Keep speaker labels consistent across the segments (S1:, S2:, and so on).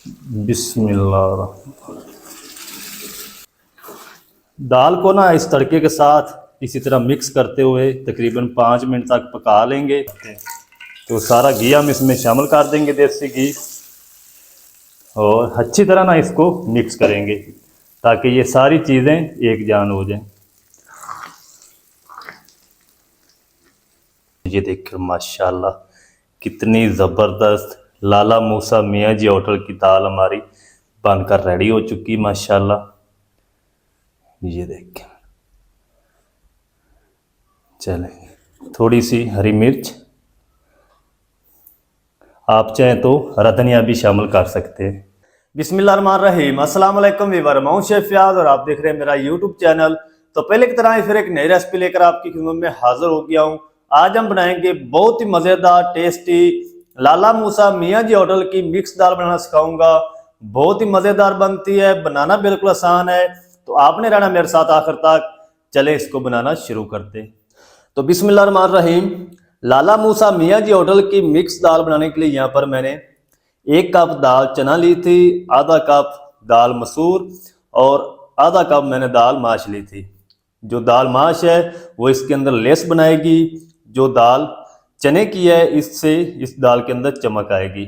S1: बिस्मिल्लाह। दाल को ना इस तड़के के साथ इसी तरह मिक्स करते हुए तकरीबन 5 मिनट तक पका लेंगे। तो सारा घी हम इसमें शामिल कर देंगे, देसी घी, और अच्छी तरह ना इसको मिक्स करेंगे ताकि ये सारी चीज़ें एक जान हो जाएं। ये देखिए माशाल्लाह कितनी ज़बरदस्त लाला मूसा मियाँ जी होटल की दाल हमारी बनकर रेडी हो चुकी माशाल्लाह। ये देखिए, चलें थोड़ी सी हरी मिर्च, आप चाहें तो हरा धनिया भी शामिल कर सकते हैं। बिस्मिल्लाहिर्रहमानिर्रहीम, अस्सलाम वालेकुम वीवर, मैं शेफ फयाज और आप देख रहे हैं मेरा यूट्यूब चैनल। तो पहले की तरह फिर एक नई रेसिपी लेकर आपकी खिदमत में हाजिर हो गया हूँ। आज हम बनाएंगे बहुत ही मज़ेदार टेस्टी लाला मूसा मियाँ जी होटल की मिक्स दाल बनाना सिखाऊंगा। बहुत ही मज़ेदार बनती है, बनाना बिल्कुल आसान है, तो आपने रहना मेरे साथ आखिर तक। चले इसको बनाना शुरू करते हैं। तो बिस्मिल्लाहिर्रहमानिर्रहीम, लाला मूसा मियाँ जी होटल की मिक्स दाल बनाने के लिए यहाँ पर मैंने 1 कप दाल चना ली थी, आधा कप दाल मसूर और आधा कप मैंने दाल माश ली थी। जो दाल माश है वो इसके अंदर लेस बनाएगी, जो दाल चने की है इससे इस दाल के अंदर चमक आएगी,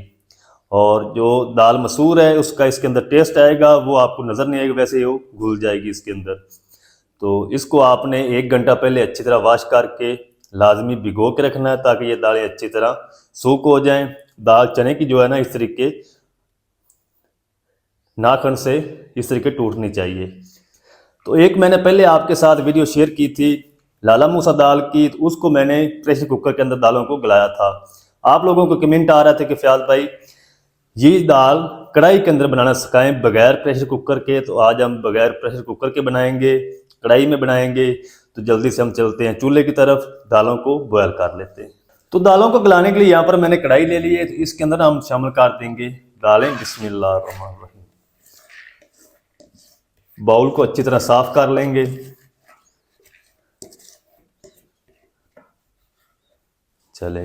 S1: और जो दाल मसूर है उसका इसके अंदर टेस्ट आएगा, वो आपको नज़र नहीं आएगा, वैसे वो घुल जाएगी इसके अंदर। तो इसको आपने 1 घंटा पहले अच्छी तरह वॉश करके लाजमी भिगो के रखना है ताकि ये दालें अच्छी तरह सूख हो जाएं। दाल चने की जो है ना इस तरीके नाखून से इस तरीके टूटनी चाहिए। तो एक मैंने पहले आपके साथ वीडियो शेयर की थी लाला मूसा दाल की, तो उसको मैंने प्रेशर कुकर के अंदर दालों को गलाया था। आप लोगों को कमेंट आ रहे थे कि फयाज भाई ये दाल कढ़ाई के अंदर बनाना सिखाएं बगैर प्रेशर कुकर के। तो आज हम बगैर प्रेशर कुकर के बनाएंगे, कढ़ाई में बनाएंगे। तो जल्दी से हम चलते हैं चूल्हे की तरफ, दालों को बॉयल कर लेते हैं। तो दालों को गलाने के लिए यहाँ पर मैंने कढ़ाई ले ली है, तो इसके अंदर हम शामिल कर देंगे दालें। बिस्मिल्लाहिर्रहमानिर्रहीम। बाउल को अच्छी तरह साफ कर लेंगे। चले,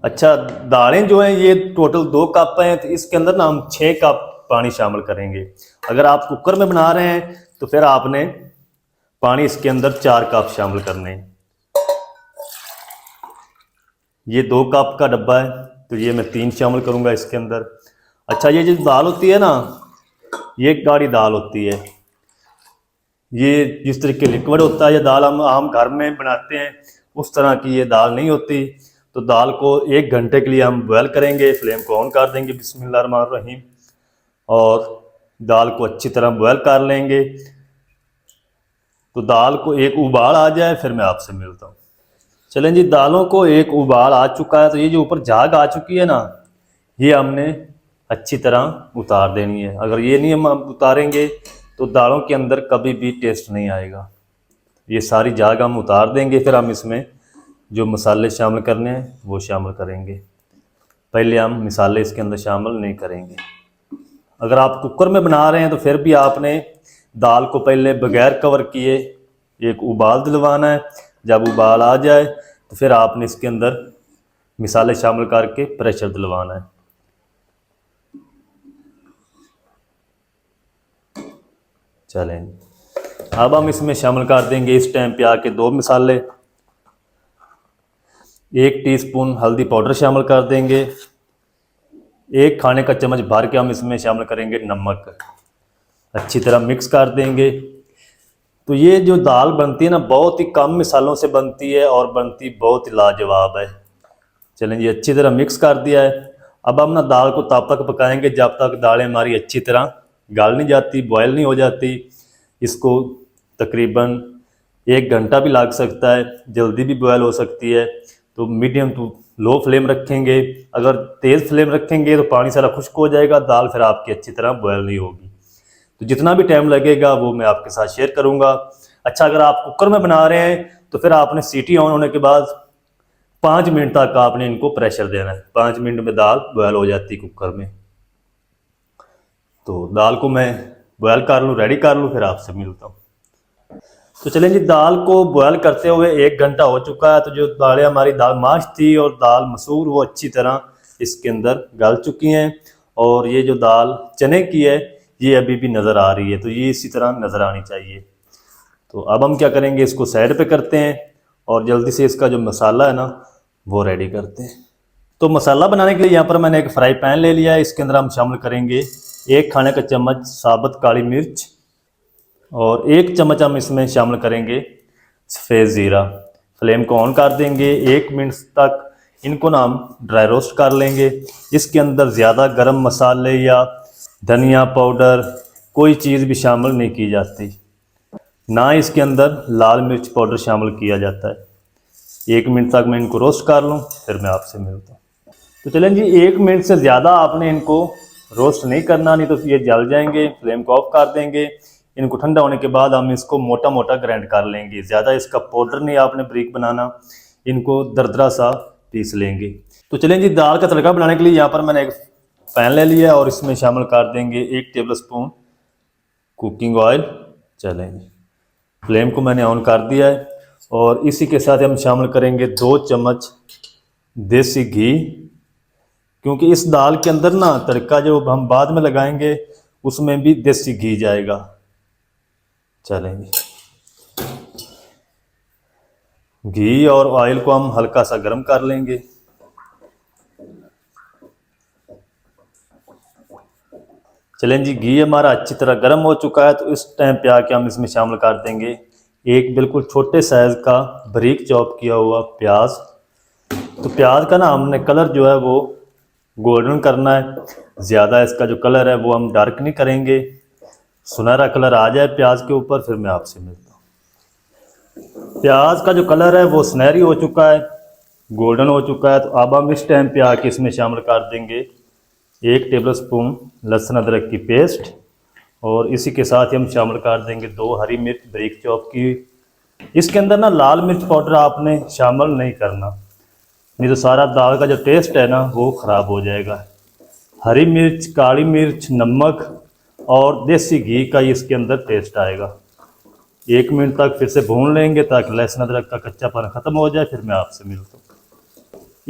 S1: अच्छा दालें जो हैं ये टोटल 2 कप हैं, तो इसके अंदर ना हम 6 कप पानी शामिल करेंगे। अगर आप कुकर में बना रहे हैं तो फिर आपने पानी इसके अंदर 4 कप शामिल करने हैं। ये 2 कप का डब्बा है तो ये मैं 3 शामिल करूंगा इसके अंदर। अच्छा, ये जो दाल होती है ना, ये गाढ़ी दाल होती है, ये जिस तरीके लिक्विड होता है, ये दाल हम आम घर में बनाते हैं उस तरह की ये दाल नहीं होती। तो दाल को 1 घंटे के लिए हम बॉयल करेंगे। फ्लेम को ऑन कर देंगे बिस्मिल्लाहिर्रहमानिर्रहीम, और दाल को अच्छी तरह बॉयल कर लेंगे। तो दाल को एक उबाल आ जाए फिर मैं आपसे मिलता हूँ। चलें जी, दालों को एक उबाल आ चुका है, तो ये जो ऊपर झाग आ चुकी है ना, ये हमने अच्छी तरह उतार देनी है। अगर ये नहीं हम उतारेंगे तो दालों के अंदर कभी भी टेस्ट नहीं आएगा। ये सारी झाग हम उतार देंगे, फिर हम इसमें जो मसाले शामिल करने हैं वो शामिल करेंगे। पहले हम मसाले इसके अंदर शामिल नहीं करेंगे। अगर आप कुकर में बना रहे हैं तो फिर भी आपने दाल को पहले बगैर कवर किए एक उबाल दिलवाना है। जब उबाल आ जाए तो फिर आपने इसके अंदर मसाले शामिल करके प्रेशर दिलवाना है। चलें, अब हम इसमें शामिल कर देंगे इस टाइम पे आके 2 मसाले। 1 टीस्पून हल्दी पाउडर शामिल कर देंगे। 1 खाने का चम्मच भर के हम इसमें शामिल करेंगे नमक। अच्छी तरह मिक्स कर देंगे। तो ये जो दाल बनती है ना, बहुत ही कम मसालों से बनती है और बनती बहुत ही लाजवाब है। चलें जी, अच्छी तरह मिक्स कर दिया है। अब हम ना दाल को तब तक पकाएंगे जब तक दालें हमारी अच्छी तरह गल नहीं जाती, बॉयल नहीं हो जाती। इसको तकरीबन 1 घंटा भी लग सकता है, जल्दी भी बॉयल हो सकती है। तो मीडियम टू लो फ्लेम रखेंगे। अगर तेज़ फ्लेम रखेंगे तो पानी सारा खुश्क हो जाएगा, दाल फिर आपकी अच्छी तरह बॉयल नहीं होगी। तो जितना भी टाइम लगेगा वो मैं आपके साथ शेयर करूंगा। अच्छा, अगर आप कुकर में बना रहे हैं तो फिर आपने सीटी ऑन होने के बाद 5 मिनट तक आपने इनको प्रेशर देना है। 5 मिनट में दाल बॉयल हो जाती है कुकर में। तो दाल को मैं बॉयल कर लूँ, रेडी कर लूँ, फिर आपसे मिलता हूँ। तो चलें जी, दाल को बॉयल करते हुए 1 घंटा हो चुका है। तो जो दालें हमारी दाल माश थी और दाल मसूर वो अच्छी तरह इसके अंदर गल चुकी हैं और ये जो दाल चने की है ये अभी भी नज़र आ रही है, तो ये इसी तरह नज़र आनी चाहिए। तो अब हम क्या करेंगे, इसको साइड पे करते हैं और जल्दी से इसका जो मसाला है ना वो रेडी करते हैं। तो मसाला बनाने के लिए यहाँ पर मैंने एक फ्राई पैन ले लिया है। इसके अंदर हम शामिल करेंगे 1 खाने का चम्मच साबुत काली मिर्च और 1 चम्मच हम इसमें शामिल करेंगे सफ़ेद ज़ीरा। फ्लेम को ऑन कर देंगे। 1 मिनट तक इनको ना हम ड्राई रोस्ट कर लेंगे। इसके अंदर ज़्यादा गरम मसाले या धनिया पाउडर कोई चीज़ भी शामिल नहीं की जाती, ना इसके अंदर लाल मिर्च पाउडर शामिल किया जाता है। 1 मिनट तक मैं इनको रोस्ट कर लूँ, फिर मैं आपसे मिलता हूँ। तो चलें जी, 1 मिनट से ज़्यादा आपने इनको रोस्ट नहीं करना, नहीं तो ये जल जाएंगे। फ्लेम को ऑफ कर देंगे। इनको ठंडा होने के बाद हम इसको मोटा मोटा ग्राइंड कर लेंगे। ज़्यादा इसका पाउडर नहीं आपने बारीक बनाना, इनको दरदरा सा पीस लेंगे। तो चलें जी, दाल का तड़का बनाने के लिए यहाँ पर मैंने एक पैन ले लिया और इसमें शामिल कर देंगे 1 टेबल स्पून कुकिंग ऑयल। चलें जी, फ्लेम को मैंने ऑन कर दिया है और इसी के साथ हम शामिल करेंगे 2 चम्मच देसी घी, क्योंकि इस दाल के अंदर ना तड़का जो हम बाद में लगाएंगे उसमें भी देसी घी जाएगा। चलेंगे, घी और ऑयल को हम हल्का सा गर्म कर लेंगे। चलें जी, घी हमारा अच्छी तरह गर्म हो चुका है। तो इस टाइम पे आके हम इसमें शामिल कर देंगे एक बिल्कुल छोटे साइज़ का बारीक चॉप किया हुआ प्याज। तो प्याज का ना हमने कलर जो है वो गोल्डन करना है। ज़्यादा इसका जो कलर है वो हम डार्क नहीं करेंगे, सुनहरा कलर आ जाए प्याज के ऊपर, फिर मैं आपसे मिलता हूँ। प्याज का जो कलर है वो सुनहरी हो चुका है, गोल्डन हो चुका है। तो अब हम इस टाइम पे आके इसमें शामिल कर देंगे 1 टेबल स्पून लहसुन अदरक की पेस्ट और इसी के साथ ही हम शामिल कर देंगे 2 हरी मिर्च बारीक चॉप की। इसके अंदर ना लाल मिर्च पाउडर आपने शामिल नहीं करना, नहीं तो सारा दाल का जो टेस्ट है ना वो ख़राब हो जाएगा। हरी मिर्च, काली मिर्च, नमक और देसी घी का इसके अंदर टेस्ट आएगा। 1 मिनट तक फिर से भून लेंगे ताकि लहसुन अदरक का कच्चापन ख़त्म हो जाए, फिर मैं आपसे मिलता हूँ।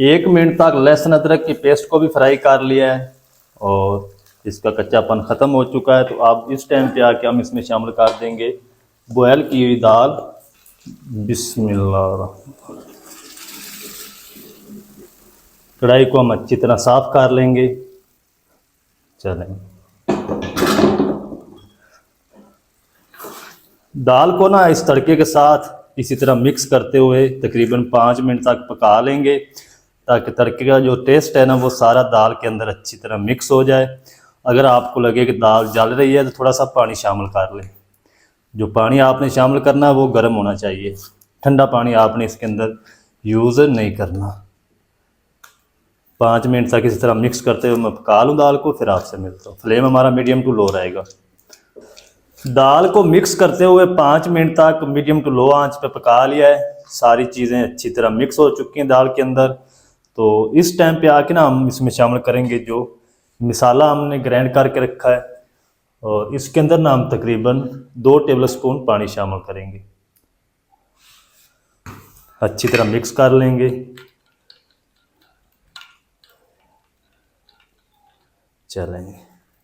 S1: 1 मिनट तक लहसुन अदरक की पेस्ट को भी फ्राई कर लिया है और इसका कच्चापन ख़त्म हो चुका है। तो अब इस टाइम पे आके हम इसमें शामिल कर देंगे बॉयल की हुई दाल। बिस्मिल्लाह। कढ़ाई को हम अच्छी तरह साफ कर लेंगे। चलें, दाल को ना इस तड़के के साथ इसी तरह मिक्स करते हुए तकरीबन 5 मिनट तक पका लेंगे ताकि तड़के का जो टेस्ट है ना वो सारा दाल के अंदर अच्छी तरह मिक्स हो जाए। अगर आपको लगे कि दाल जल रही है तो थोड़ा सा पानी शामिल कर लें। जो पानी आपने शामिल करना है वो गर्म होना चाहिए, ठंडा पानी आपने इसके अंदर यूज़ नहीं करना। 5 मिनट तक इसी तरह मिक्स करते हुए मैं पका लूँ दाल को, फिर आपसे मिलता हूँ। फ्लेम हमारा मीडियम टू लो रहेगा। दाल को मिक्स करते हुए 5 मिनट तक मीडियम टू लो आंच पे पका लिया है। सारी चीज़ें अच्छी तरह मिक्स हो चुकी हैं दाल के अंदर। तो इस टाइम पे आके ना हम इसमें शामिल करेंगे जो मसाला हमने ग्राइंड करके रखा है और इसके अंदर ना हम तकरीबन 2 टेबल स्पून पानी शामिल करेंगे। अच्छी तरह मिक्स कर लेंगे। चलेंगे,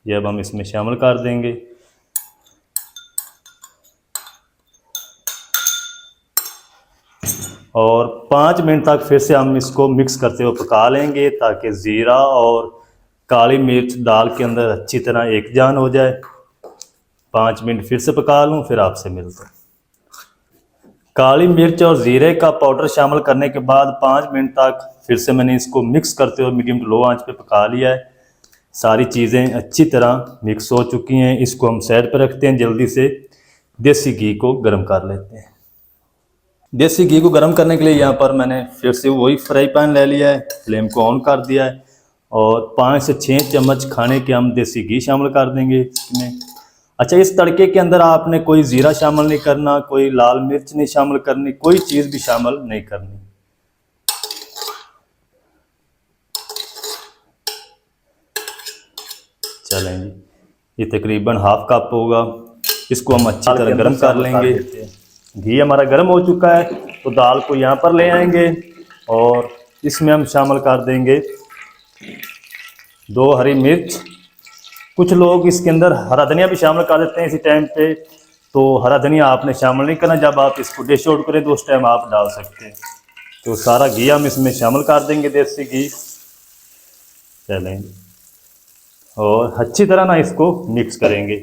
S1: ये अब हम इसमें शामिल कर देंगे। और 5 मिनट तक फिर से हम इसको मिक्स करते हुए पका लेंगे ताकि ज़ीरा और काली मिर्च दाल के अंदर अच्छी तरह एक जान हो जाए। 5 मिनट फिर से पका लूँ, फिर आपसे मिलता हूँ। काली मिर्च और ज़ीरे का पाउडर शामिल करने के बाद 5 मिनट तक फिर से मैंने इसको मिक्स करते हुए मीडियम टू लो आंच पे पका लिया है। सारी चीज़ें अच्छी तरह मिक्स हो चुकी हैं। इसको हम साइड पर रखते हैं, जल्दी से देसी घी को गर्म कर लेते हैं। देसी घी को गर्म करने के लिए यहाँ पर मैंने फिर से वही फ्राई पैन ले लिया है, फ्लेम को ऑन कर दिया है और 5 से 6 चम्मच खाने के हम देसी घी शामिल कर देंगे इसमें। अच्छा, इस तड़के के अंदर आपने कोई ज़ीरा शामिल नहीं करना, कोई लाल मिर्च नहीं शामिल करनी, कोई चीज़ भी शामिल नहीं करनी। चलें जी, ये तकरीबन हाफ कप होगा। इसको हम अच्छी तरह गर्म कर लेंगे। घी हमारा गर्म हो चुका है तो दाल को यहाँ पर ले आएंगे और इसमें हम शामिल कर देंगे 2 हरी मिर्च। कुछ लोग इसके अंदर हरा धनिया भी शामिल कर देते हैं इसी टाइम पे, तो हरा धनिया आपने शामिल नहीं करना, जब आप इसको डिश आउट करें तो उस टाइम आप डाल सकते हैं। तो सारा घी हम इसमें शामिल कर देंगे, देसी घी। चलें, और अच्छी तरह ना इसको मिक्स करेंगे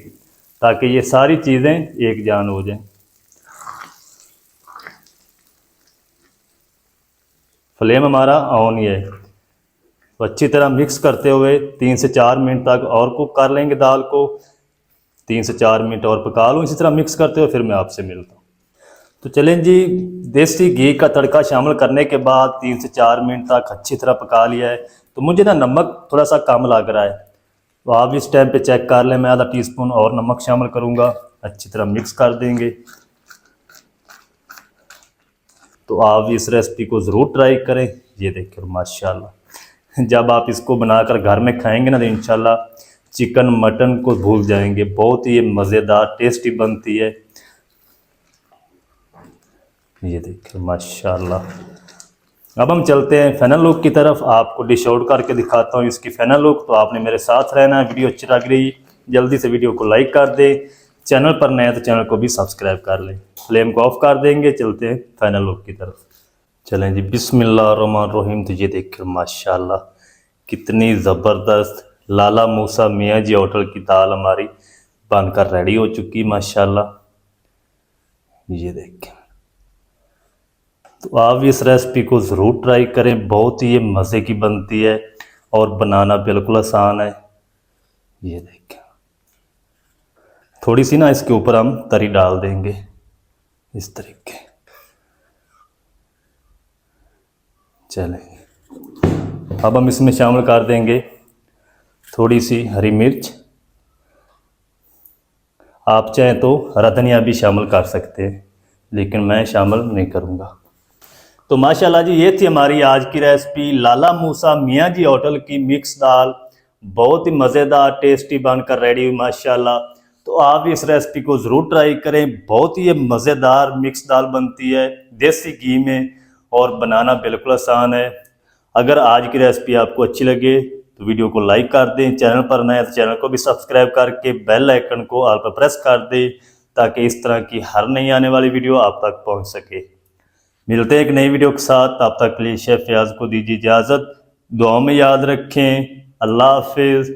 S1: ताकि ये सारी चीज़ें एक जान हो जाएं। फ्लेम हमारा ऑन ही है, तो अच्छी तरह मिक्स करते हुए 3 से 4 मिनट तक और कुक कर लेंगे दाल को। 3 से 4 मिनट और पका लूँ इसी तरह मिक्स करते हुए, फिर मैं आपसे मिलता हूँ। तो चलें जी, देसी घी का तड़का शामिल करने के बाद 3 से 4 मिनट तक अच्छी तरह पका लिया है। तो मुझे ना नमक थोड़ा सा कम लग रहा है, तो आप इस टाइम पे चेक कर लें। मैं आधा टीस्पून और नमक शामिल करूँगा, अच्छी तरह मिक्स कर देंगे। तो आप इस रेसिपी को ज़रूर ट्राई करें। ये देखिए माशाल्लाह, जब आप इसको बनाकर घर में खाएंगे ना तो इंशाल्लाह चिकन मटन को भूल जाएंगे। बहुत ही मज़ेदार टेस्टी बनती है। ये देखिए माशाल्लाह। अब हम चलते हैं फाइनल लुक की तरफ, आपको डिश आउट करके दिखाता हूँ इसकी फाइनल लुक। तो आपने मेरे साथ रहना है। वीडियो अच्छी लग रही जल्दी से वीडियो को लाइक कर दें, चैनल पर नए तो चैनल को भी सब्सक्राइब कर लें। फ्लेम को ऑफ कर देंगे, चलते हैं फाइनल लुक की तरफ। चलें जी, बिस्मिल्लाहिर्रहमानिर्रहीम। तो ये देखिए माशाल्लाह कितनी ज़बरदस्त लाला मूसा मियाँ जी होटल की दाल हमारी बनकर रेडी हो चुकी माशाल्लाह। ये देखें, तो आप इस रेसिपी को ज़रूर ट्राई करें, बहुत ही ये मज़े की बनती है और बनाना बिल्कुल आसान है। ये देखें, थोड़ी सी ना इसके ऊपर हम तरी डाल देंगे इस तरीके। चलें, अब हम इसमें शामिल कर देंगे थोड़ी सी हरी मिर्च। आप चाहें तो हरा धनिया भी शामिल कर सकते हैं, लेकिन मैं शामिल नहीं करूँगा। तो माशाल्लाह जी, ये थी हमारी आज की रेसिपी लाला मूसा मियाँ जी होटल की मिक्स दाल। बहुत ही मज़ेदार टेस्टी बनकर रेडी हुई माशाल्लाह। तो आप इस रेसिपी को ज़रूर ट्राई करें, बहुत ही मज़ेदार मिक्स दाल बनती है देसी घी में और बनाना बिल्कुल आसान है। अगर आज की रेसिपी आपको अच्छी लगे तो वीडियो को लाइक कर दें, चैनल पर नए तो चैनल को भी सब्सक्राइब करके बेल आइकन को ऑल पर प्रेस कर दें ताकि इस तरह की हर नई आने वाली वीडियो आप तक पहुँच सके। मिलते हैं एक नई वीडियो के साथ, तब तक के लिए शेफ फयाज को दीजिए इजाज़त। दुआ में याद रखें। अल्लाह हाफिज़।